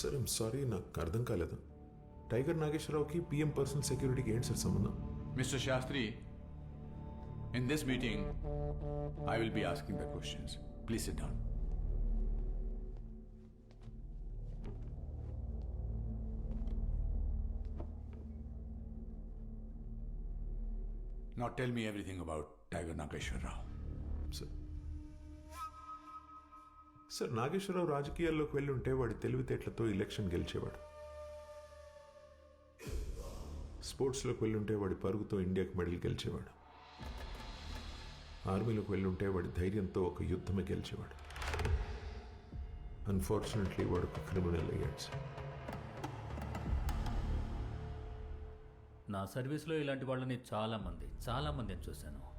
Sir I'm sorry, నాకు అర్థం కాలేదు. టైగర్ నాగేశ్వరరావుకి పిఎం పర్సనల్ సెక్యూరిటీకి ఏంటి సార్ సంబంధం? Mr. Shastri, in this meeting, I will be asking the questions. Please sit down. Now tell me everything about Tiger Nageshwar Rao. Sir Nageswararao రాజకీయాల్లోకి వెళ్ళి ఉంటే వాడి తెలివితేటలతో ఎలక్షన్ గెలిచేవాడు. స్పోర్ట్స్లోకి వెళ్ళుంటే వాడి పరుగుతో ఇండియాకి మెడల్ గెలిచేవాడు. ఆర్మీలోకి వెళ్ళుంటే వాడి ధైర్యంతో ఒక యుద్ధమే గెలిచేవాడు. అన్ఫార్చునేట్లీ వాడు ఒక క్రిమినల్ అయ్యాడు సార్. నా సర్వీస్లో ఇలాంటి వాళ్ళని చాలామంది నేను చూశాను.